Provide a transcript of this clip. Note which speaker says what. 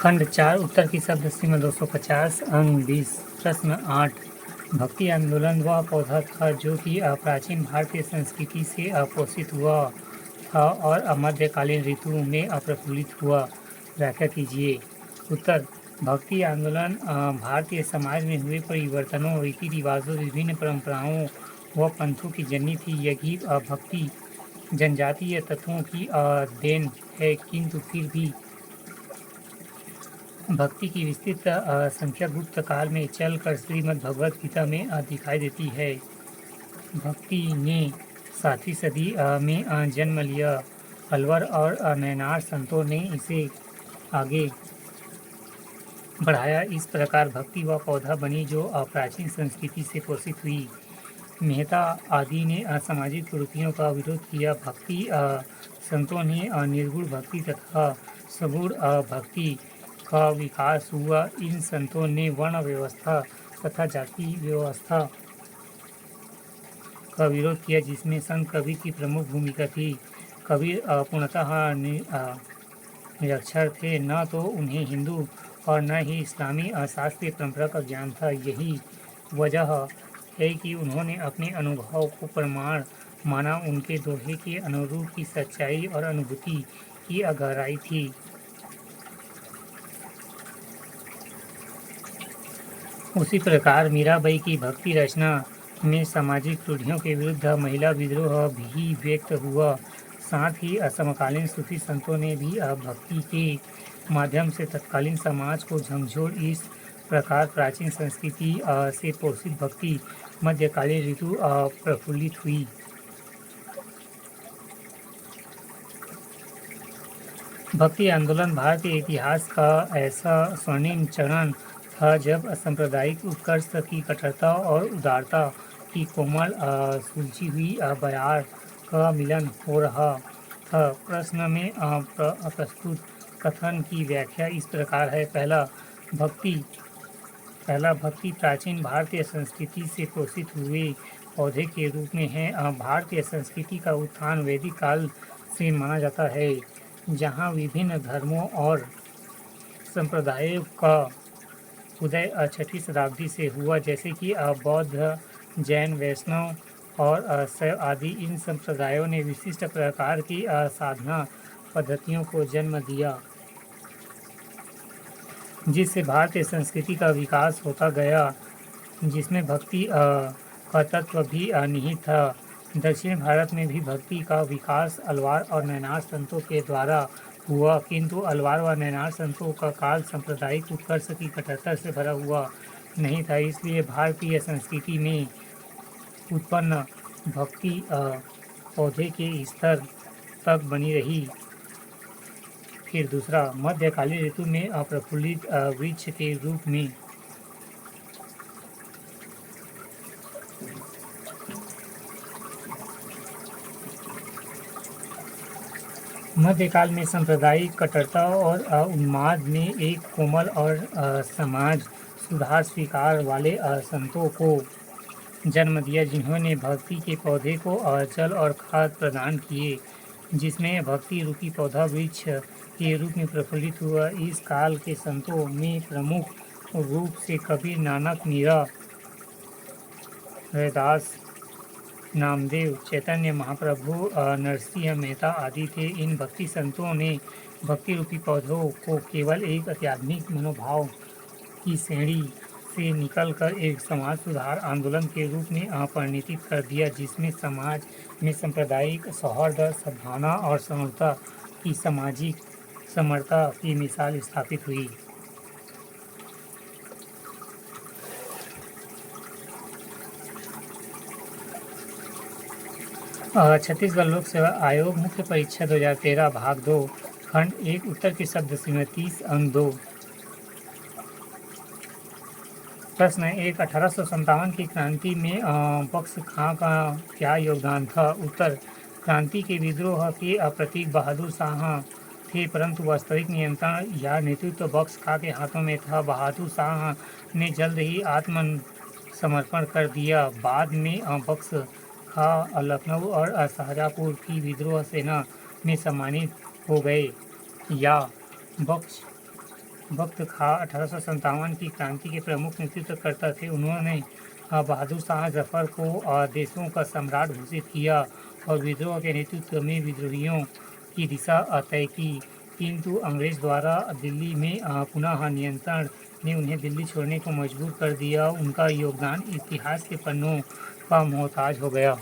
Speaker 1: खंड 4 उत्तर की शब्द सीमा 250 अंक 20 प्रश्न 8 भक्ति आंदोलन वह पौधा था जो कि प्राचीन भारतीय संस्कृति से पोषित हुआ था और मध्यकालीन ऋतु में प्रफुल्लित हुआ। व्याख्या कीजिए। उत्तर भक्ति आंदोलन भारतीय समाज में हुए परिवर्तनों, रीति रिवाजों, विभिन्न परंपराओं व पंथों की जननी थी। यही भक्ति जनजातीय तत्वों की देन है, किंतु फिर भी भक्ति की विस्तृत संख्या गुप्त काल में चलकर श्रीमद् भगवद गीता में दिखाई देती है। भक्ति ने 7वीं सदी में जन्म लिया। अलवर और नैनार संतों ने इसे आगे बढ़ाया। इस प्रकार भक्ति वह पौधा बनी जो प्राचीन संस्कृति से पोषित हुई। मेहता आदि ने सामाजिक कुरीतियों का विरोध किया। भक्ति संतों ने निर्गुण भक्ति तथा सगुण भक्ति का विकास हुआ। इन संतों ने वर्ण व्यवस्था तथा जाति व्यवस्था का विरोध किया, जिसमें संत कबीर की प्रमुख भूमिका थी। कबीर पूर्णतः निरक्षर थे, न तो उन्हें हिंदू और न ही इस्लामी शास्त्रीय परंपरा का ज्ञान था। यही वजह है कि उन्होंने अपने अनुभव को प्रमाण माना। उनके दोहे के अनुरूप की सच्चाई और अनुभूति की गहराई थी। उसी प्रकार मीराबाई की भक्ति रचना में सामाजिक रूढ़ियों के विरुद्ध महिला विद्रोह भी व्यक्त हुआ। साथ ही समकालीन सूफी संतों ने भी भक्ति के माध्यम से तत्कालीन समाज को झकझोर। इस प्रकार प्राचीन संस्कृति से पोषित भक्ति मध्यकालीन ऋतु प्रफुल्लित हुई। भक्ति आंदोलन भारतीय इतिहास का ऐसा स्वर्णिम चरण था जब सांप्रदायिक उत्कर्ष की कट्टरता और उदारता की कोमल सुलझी हुई बयार का मिलन हो रहा था। प्रश्न में प्रस्तुत कथन की व्याख्या इस प्रकार है। पहला भक्ति प्राचीन भारतीय संस्कृति से पोषित हुए पौधे के रूप में है। भारतीय संस्कृति का उत्थान वैदिक काल से माना जाता है, जहाँ विभिन्न धर्मों और संप्रदायों का उदय 6वीं शताब्दी से हुआ, जैसे कि बौद्ध, जैन, वैष्णव और शैव आदि। इन संप्रदायों ने विशिष्ट प्रकार की साधना पद्धतियों को जन्म दिया, जिससे भारतीय संस्कृति का विकास होता गया, जिसमें भक्ति का तत्व भी निहित था। दक्षिण भारत में भी भक्ति का विकास अलवार और नैनार संतों के द्वारा हुआ, किंतु अलवार व नैनार संतों का काल सांप्रदायिक उत्कर्ष की कट्टरता से भरा हुआ नहीं था। इसलिए भारतीय संस्कृति में उत्पन्न भक्ति पौधे के स्तर तक बनी रही। फिर दूसरा, मध्यकालीन ऋतु में प्रफुल्लित वृक्ष के रूप में मध्यकाल में सांप्रदायिक कट्टरता और उन्माद ने एक कोमल और समाज सुधार स्वीकार वाले संतों को जन्म दिया, जिन्होंने भक्ति के पौधे को जल और खाद प्रदान किए, जिसमें भक्ति रूपी पौधा वृक्ष के रूप में प्रफुल्लित हुआ। इस काल के संतों में प्रमुख रूप से कबीर, नानक, मीरा, रैदास, नामदेव, चैतन्य महाप्रभु, नरसिंह मेहता आदि थे। इन भक्ति संतों ने भक्ति रूपी पौधों को केवल एक आध्यात्मिक मनोभाव की श्रेणी से निकलकर एक समाज सुधार आंदोलन के रूप में परिणित कर दिया, जिसमें समाज में सांप्रदायिक सौहार्द, सद्भावना और समरसता की सामाजिक समरता की मिसाल स्थापित हुई। छत्तीसगढ़ लोक सेवा आयोग मुख्य परीक्षा 2013 भाग 2 खंड 1 उत्तर के शब्द सीमा 30 अंक 2। प्रश्न 1, 1857 की क्रांति में बख्श खां का क्या योगदान था? उत्तर, क्रांति के विद्रोह के प्रतीक बहादुर शाह थे, परंतु वास्तविक नियंत्रण या नेतृत्व बख्श खां के हाथों में था। बहादुर शाह ने जल्द ही आत्मसमर्पण कर दिया। बाद में बख्श खां लखनऊ और शाहजहाँपुर की विद्रोह सेना में सम्मानित हो गए। या बख्श बख्त खां 1857 की क्रांति के प्रमुख नेतृत्वकर्ता थे। उन्होंने बहादुर शाह जफर को देशों का सम्राट घोषित किया और विद्रोह के नेतृत्व में विद्रोहियों की दिशा तय की, किंतु अंग्रेज द्वारा दिल्ली में पुनः नियंत्रण ने उन्हें दिल्ली छोड़ने को मजबूर कर दिया। उनका योगदान इतिहास के पन्नों का मोहताज हो गया।